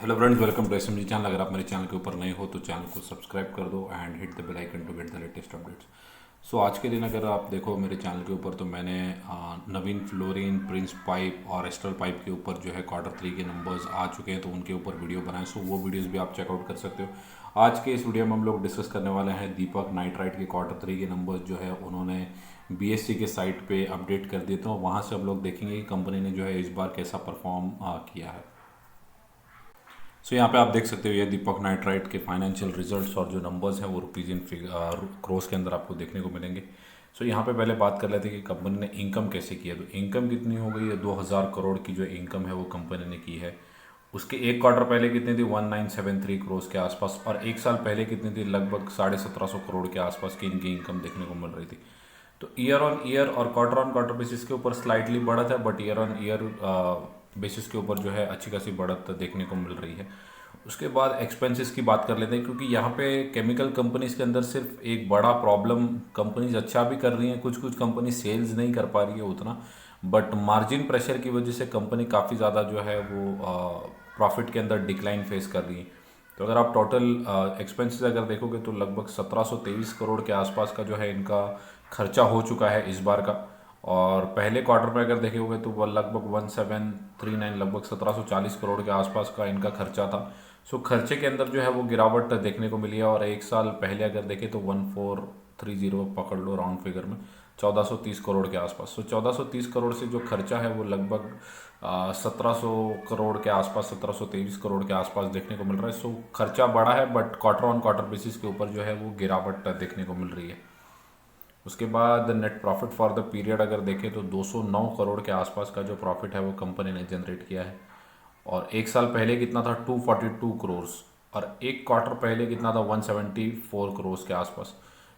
Hello friends, welcome to SMG channel. अगर आप मेरे चैनल के ऊपर नए हो तो चैनल को सब्सक्राइब कर दो and hit the bell icon to get the latest updates. So आज के दिन अगर आप देखो मेरे चैनल के ऊपर तो मैंने नवीन फ्लोरिन, प्रिंस पाइप और एस्ट्रल पाइप के ऊपर जो है क्वार्टर 3 के नंबर्स आ चुके हैं, तो उनके ऊपर वीडियो बनाए। सो वो वीडियोस भी आप चेकआउट कर सकते हो। आज के इस वीडियो में हम लोग डिस्कस करने वाले हैं दीपक नाइट्राइट के क्वार्टर 3 के नंबर्स जो है उन्होंने बीएससी के साइट पे अपडेट कर दिए, तो वहाँ से हम लोग देखेंगे कि कंपनी ने जो है इस बार कैसा परफॉर्म किया है। सो यहाँ पे आप देख सकते हो ये दीपक नाइट्राइट के फाइनेंशियल रिजल्ट्स और जो नंबर्स हैं वो रुपीज़ इन क्रोस के अंदर आपको देखने को मिलेंगे। सो यहाँ पे पहले बात कर लेते हैं कि कंपनी ने इनकम कैसे किया। तो इनकम कितनी हो गई है, 2000 करोड़ की जो इनकम है वो कंपनी ने की है। उसके एक क्वार्टर पहले कितनी थी, 1973 करोड़ के आसपास, और एक साल पहले कितनी थी, लगभग 1750 करोड़ के आसपास की इनकी इनकम देखने को मिल रही थी। तो ईयर ऑन ईयर और क्वार्टर ऑन क्वार्टर बेसिस के ऊपर स्लाइटली बढ़त है, but year on year basis के ऊपर जो है अच्छी खासी बढ़त देखने को मिल रही है। उसके बाद एक्सपेंसेस की बात कर लेते हैं, क्योंकि यहाँ पे केमिकल कंपनीज के अंदर सिर्फ एक बड़ा प्रॉब्लम, कंपनीज अच्छा भी कर रही हैं, कुछ कुछ कंपनी सेल्स नहीं कर पा रही है उतना, बट मार्जिन प्रेशर की वजह से कंपनी काफ़ी ज़्यादा जो है वो प्रॉफिट के अंदर डिक्लाइन फेस कर रही है। तो अगर आप टोटल एक्सपेंसेस अगर देखोगे तो लगभग 1723 करोड़ के आसपास का जो है इनका खर्चा हो चुका है इस बार का। और पहले क्वार्टर में अगर देखोगे तो वह लगभग 1739, लगभग 1740 करोड़ के आसपास का इनका खर्चा था। सो खर्चे के अंदर जो है वो गिरावट देखने को मिली है। और एक साल पहले अगर देखें तो 1430 पकड़ लो राउंड फिगर में, 1430 करोड़ के आसपास। सो 1430 करोड़ से जो खर्चा है वो लगभग 1700 करोड़ के आसपास, 1723 करोड़ के आसपास देखने को मिल रहा है। सो खर्चा बढ़ा है, but quarter on quarter basis के ऊपर जो है वो गिरावट देखने को मिल रही है। उसके बाद net profit for the period अगर देखें तो 209 करोड़ के आसपास का जो प्रॉफिट है वो कंपनी ने जनरेट किया है। और एक साल पहले कितना था, 242 करोड़, और एक क्वार्टर पहले कितना था, 174 करोड़ के आसपास।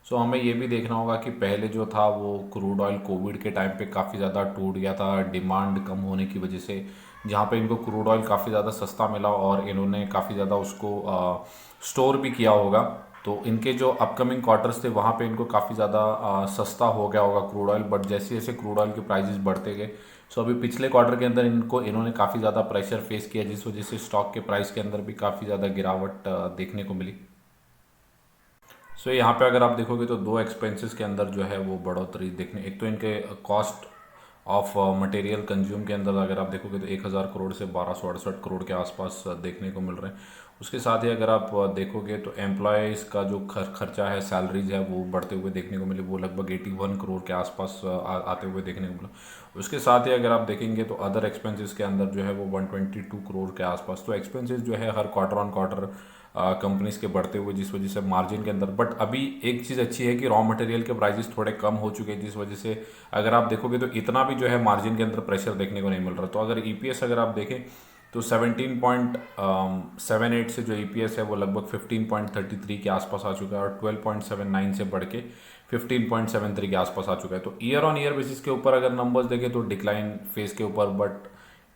सो हमें ये भी देखना होगा कि पहले जो था वो क्रूड ऑयल कोविड के टाइम पे काफ़ी ज़्यादा टूट गया था, डिमांड कम होने की वजह से, जहाँ पे इनको क्रूड ऑयल काफ़ी ज़्यादा सस्ता मिला और इन्होंने काफ़ी ज़्यादा उसको स्टोर भी किया होगा। तो इनके जो अपकमिंग क्वार्टर्स थे वहाँ पे इनको काफ़ी ज़्यादा सस्ता हो गया होगा क्रूड ऑयल, बट जैसे जैसे क्रूड ऑयल के प्राइसेस बढ़ते गए, सो अभी पिछले क्वार्टर के अंदर इन्होंने काफ़ी ज़्यादा प्रेशर फेस किया, जिस वजह से स्टॉक के प्राइस के अंदर भी काफ़ी ज़्यादा गिरावट देखने को मिली। सो यहाँ पे अगर आप देखोगे तो दो एक्सपेंसेस के अंदर जो है वो बढ़ोतरी देखने, एक तो इनके कॉस्ट ऑफ मटेरियल कंज्यूम के अंदर अगर आप देखोगे तो 1000 करोड़ से 1268 करोड़ के आसपास देखने को मिल रहे हैं। उसके साथ ही अगर आप देखोगे तो एम्प्लॉयज़ का जो खर्चा है, सैलरीज है, वो बढ़ते हुए देखने को मिले, वो लगभग 81 करोड़ के आसपास आते हुए देखने को मिला। उसके साथ ही अगर आप देखेंगे तो अदर एक्सपेंसेस के अंदर जो है वो 122 करोड़ के आसपास। तो एक्सपेंसेस जो है हर क्वार्टर ऑन क्वार्टर कंपनीज के बढ़ते हुए, जिस वजह से मार्जिन के अंदर, बट अभी एक चीज़ अच्छी है कि रॉ मटेरियल के प्राइसेस थोड़े कम हो चुके हैं, जिस वजह से अगर आप देखोगे तो इतना भी जो है मार्जिन के अंदर प्रेशर देखने को नहीं मिल रहा। तो अगर ईपीएस अगर आप देखें तो 17.78 से जो ईपीएस है वो लगभग 15.33 के आसपास आ चुका है, और 12.79 से बढ़ के 15.73 के आसपास आ चुका है। तो ईयर ऑन ईयर बेसिस के ऊपर अगर नंबर्स देखें तो डिक्लाइन फेस के ऊपर, but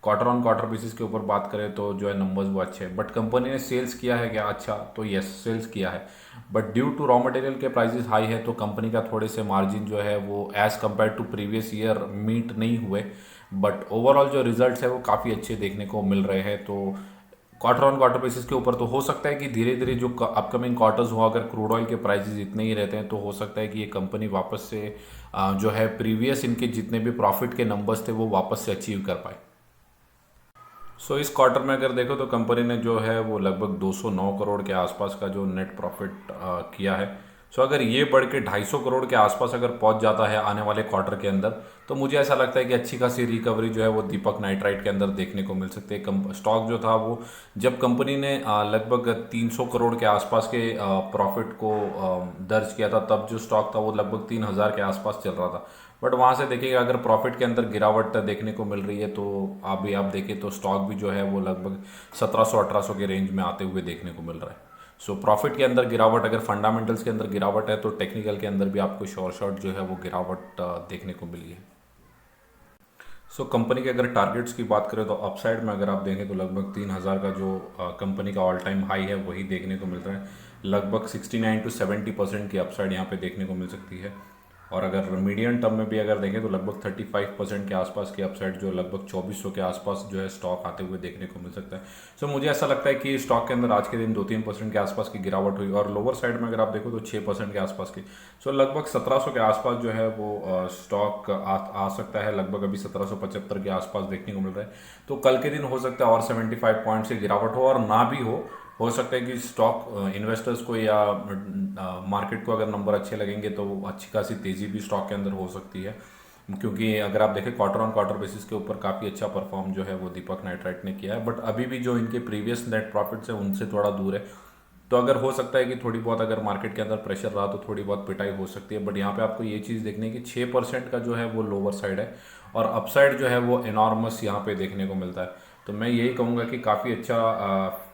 quarter on quarter basis के ऊपर बात करें तो जो है नंबर्स वो अच्छे हैं। बट कंपनी ने सेल्स किया है क्या, अच्छा, तो यस सेल्स किया है, but due to raw material के प्राइसेस हाई है तो कंपनी का थोड़े से मार्जिन जो है वो as compared to previous year meet नहीं हुए, बट ओवरऑल जो रिजल्ट्स है वो काफ़ी अच्छे देखने को मिल रहे हैं। तो क्वार्टर ऑन क्वार्टर बेसिस के ऊपर तो हो सकता है कि धीरे धीरे जो अपकमिंग क्वार्टर्स हो, अगर क्रूड ऑयल के प्राइसेस इतने ही रहते हैं तो हो सकता है कि ये कंपनी वापस से जो है प्रीवियस इनके जितने भी प्रॉफिट के नंबर्स थे वो वापस से अचीव कर पाए। सो इस क्वार्टर में अगर देखो तो कंपनी ने जो है वो लगभग 209 करोड़ के आसपास का जो नेट प्रॉफिट किया है। सो अगर ये बढ़ के 250 करोड़ के आसपास अगर पहुंच जाता है आने वाले क्वार्टर के अंदर, तो मुझे ऐसा लगता है कि अच्छी खासी रिकवरी जो है वो दीपक नाइट्राइट के अंदर देखने को मिल सकती है। स्टॉक जो था वो, जब कंपनी ने लगभग 300 करोड़ के आसपास के प्रॉफिट को दर्ज किया था, तब जो स्टॉक था वो लगभग 3000 के आसपास चल रहा था। बट वहाँ से देखिएगा अगर प्रॉफिट के अंदर गिरावट देखने को मिल रही है तो आप देखें तो स्टॉक भी जो है वो लगभग 1700-1800 के रेंज में आते हुए देखने को मिल रहा है। सो प्रॉफिट के अंदर गिरावट, अगर फंडामेंटल्स के अंदर गिरावट है तो टेक्निकल के अंदर भी आपको शॉर्ट जो है वो गिरावट देखने को मिली है। सो कंपनी के अगर टारगेट्स की बात करें तो अपसाइड में अगर आप देखें तो लगभग 3000 का जो कंपनी का ऑल टाइम हाई है वही देखने को मिल रहा है। लगभग 69 to 70% की अपसाइड यहाँ पे देखने को मिल सकती है। और अगर मीडियम टर्म में भी अगर देखें तो लगभग 35% के आसपास की अपसाइड जो लगभग 2400 के आसपास जो है स्टॉक आते हुए देखने को मिल सकता है। सो मुझे ऐसा लगता है कि स्टॉक के अंदर आज के दिन 2-3% के आसपास की गिरावट हुई और लोअर साइड में अगर आप देखो तो 6% के आसपास की। सो लगभग 1700 के आसपास जो है वो स्टॉक आ सकता है, लगभग अभी 1775 के आसपास देखने को मिल रहा है। तो कल के दिन हो सकता है और 75 पॉइंट से गिरावट हो और ना भी हो सकता है कि स्टॉक इन्वेस्टर्स को या मार्केट को अगर नंबर अच्छे लगेंगे तो अच्छी खासी तेज़ी भी स्टॉक के अंदर हो सकती है, क्योंकि अगर आप देखें क्वार्टर ऑन क्वार्टर बेसिस के ऊपर काफ़ी अच्छा परफॉर्म जो है वो दीपक नाइट्राइट ने किया है, बट अभी भी जो इनके प्रीवियस नेट प्रॉफिट्स है उनसे थोड़ा दूर है। तो अगर हो सकता है कि थोड़ी बहुत अगर मार्केट के अंदर प्रेशर रहा तो थोड़ी बहुत पिटाई हो सकती है, बट यहाँ पे आपको ये चीज़ देखनी है कि 6% का जो है वो लोअर साइड है और अपसाइड जो है वो एनॉर्मस यहाँ पे देखने को मिलता है। तो मैं यही कहूँगा कि काफ़ी अच्छा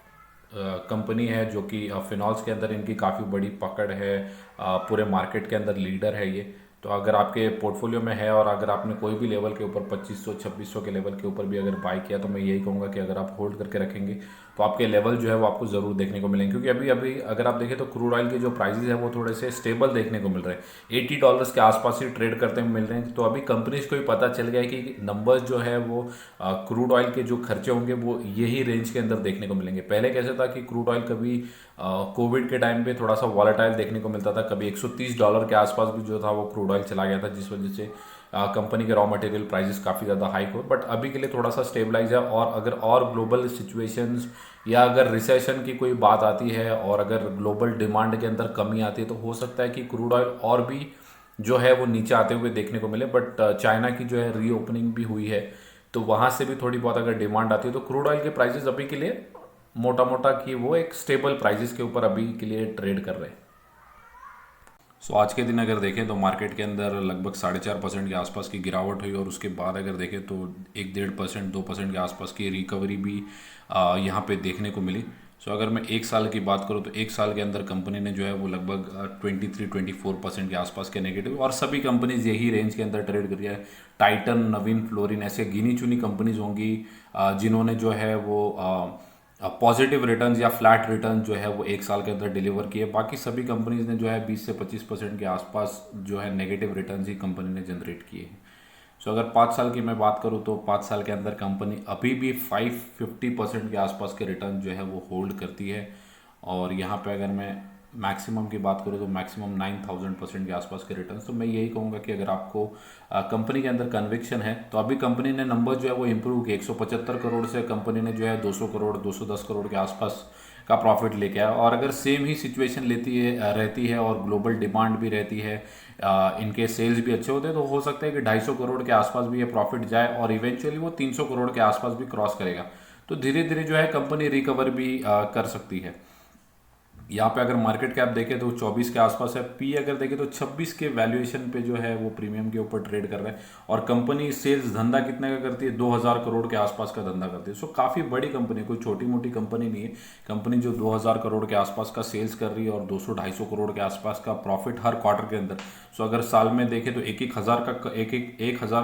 कंपनी है जो कि फिनॉल्स के अंदर इनकी काफ़ी बड़ी पकड़ है, पूरे मार्केट के अंदर लीडर है ये। तो अगर आपके पोर्टफोलियो में है और अगर आपने कोई भी लेवल के ऊपर 2500-2600 के लेवल के ऊपर भी अगर बाय किया तो मैं यही कहूँगा कि अगर आप होल्ड करके रखेंगे तो आपके लेवल जो है वो आपको ज़रूर देखने को मिलेंगे, क्योंकि अभी अभी अगर आप देखें तो क्रूड ऑयल के जो प्राइसेस है वो थोड़े से स्टेबल देखने को मिल रहे हैं, $80 के आसपास ही ट्रेड करते हुए मिल रहे हैं। तो अभी कंपनीज को भी पता चल गया है कि नंबर्स जो है वो क्रूड ऑयल के जो खर्चे होंगे वो यही रेंज के अंदर देखने को मिलेंगे। पहले कैसे था कि क्रूड ऑयल कभी कोविड के टाइम पे थोड़ा सा वॉलेटाइल देखने को मिलता था, कभी $130 के आसपास भी जो था वो क्रूड ऑयल चला गया था, जिस वजह से कंपनी के रॉ मटेरियल प्राइसेस काफ़ी ज़्यादा हाइक हो। बट अभी के लिए थोड़ा सा स्टेबलाइज है और अगर और ग्लोबल सिचुएशंस या अगर रिसेशन की कोई बात आती है और अगर ग्लोबल डिमांड के अंदर कमी आती है तो हो सकता है कि क्रूड ऑयल और भी जो है वो नीचे आते हुए देखने को मिले। बट चाइना की जो है रीओपनिंग भी हुई है तो वहाँ से भी थोड़ी बहुत अगर डिमांड आती है तो क्रूड ऑयल के प्राइसेस अभी के लिए मोटा मोटा कि वो एक स्टेबल प्राइसेस के ऊपर अभी के लिए ट्रेड कर रहे हैं। सो आज के दिन अगर देखें तो मार्केट के अंदर लगभग 4.5% के आसपास की गिरावट हुई और उसके बाद अगर देखें तो 1-1.5%-2% के आसपास की रिकवरी भी यहाँ पे देखने को मिली। सो अगर मैं एक साल की बात करूँ तो एक साल के अंदर कंपनी ने जो है वो लगभग 23-24% के आसपास के नेगेटिव, और सभी कंपनीज यही रेंज के अंदर ट्रेड कर रही है। टाइटन, नवीन फ्लोरिन ऐसे गिनी चुनी कंपनीज होंगी जिन्होंने जो है वो पॉजिटिव रिटर्न्स या फ्लैट रिटर्न जो है वो एक साल के अंदर डिलीवर किए। बाकी सभी कंपनीज ने जो है 20 से 25% के आसपास जो है नेगेटिव रिटर्न्स ही कंपनी ने जनरेट किए हैं। सो अगर 5 साल की मैं बात करूँ तो 5 साल के अंदर कंपनी अभी भी 550% के आसपास के रिटर्न जो है वो होल्ड करती है। और यहाँ पे अगर मैं मैक्सिमम की बात करूँ तो मैक्सिमम 9000% के आसपास के रिटर्न। तो मैं यही कहूँगा कि अगर आपको कंपनी के अंदर कन्विक्शन है तो अभी कंपनी ने नंबर जो है वो इम्प्रूव किया। 175 करोड़ से कंपनी ने जो है 200 करोड़ 210 करोड़ के आसपास का प्रॉफिट लेके आया। और अगर सेम ही सिचुएशन रहती है और ग्लोबल डिमांड भी रहती है, इनके सेल्स भी अच्छे होते हैं, तो हो सकता है कि 250 करोड़ के आसपास भी ये प्रॉफिट जाए और इवेंचुअली वो 300 करोड़ के आसपास भी क्रॉस करेगा। तो धीरे धीरे जो है कंपनी रिकवर भी कर सकती है। यहाँ पे अगर मार्केट कैप देखें तो 24 के आसपास है, पी अगर देखें तो 26 के वैल्यूएशन पे जो है वो प्रीमियम के ऊपर ट्रेड कर रहा है। और कंपनी सेल्स धंधा कितने का करती है, 2000 करोड़ के आसपास का धंधा करती है। सो काफ़ी बड़ी कंपनी, कोई छोटी मोटी कंपनी नहीं है। कंपनी जो 2000 करोड़ के आसपास का सेल्स कर रही है और 200-250 करोड़ के आसपास का प्रॉफिट हर क्वार्टर के अंदर। सो अगर साल में देखें तो एक हजार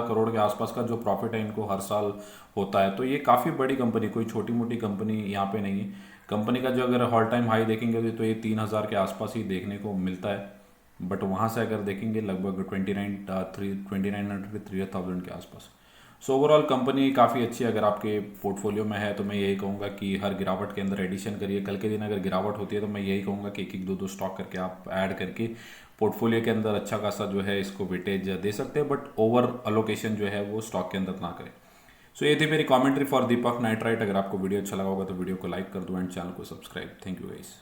करोड़ के आसपास का जो प्रॉफिट है इनको हर साल होता है। तो ये काफ़ी बड़ी कंपनी, कोई छोटी मोटी कंपनी यहाँ पे नहीं है। कंपनी का जो अगर ऑल टाइम हाई देखेंगे तो ये 3000 के आसपास ही देखने को मिलता है। बट वहाँ से अगर देखेंगे लगभग 2900-3000 के आसपास। सो ओवरऑल कंपनी काफ़ी अच्छी है। अगर आपके पोर्टफोलियो में है तो मैं यही कहूँगा कि हर गिरावट के अंदर एडिशन करिए। कल के दिन अगर गिरावट होती है तो मैं यही कहूँगा कि एक 2 स्टॉक करके आप ऐड करके पोर्टफोलियो के अंदर अच्छा खासा जो है इसको वेटेज दे सकते हैं, बट ओवर अलोकेशन जो है वो स्टॉक के अंदर ना करें। सो ये थी मेरी कमेंट्री फॉर दीपक नाइट्राइट। अगर आपको वीडियो अच्छा लगा होगा तो वीडियो को लाइक कर दो एंड चैनल को सब्सक्राइब। Thank you guys.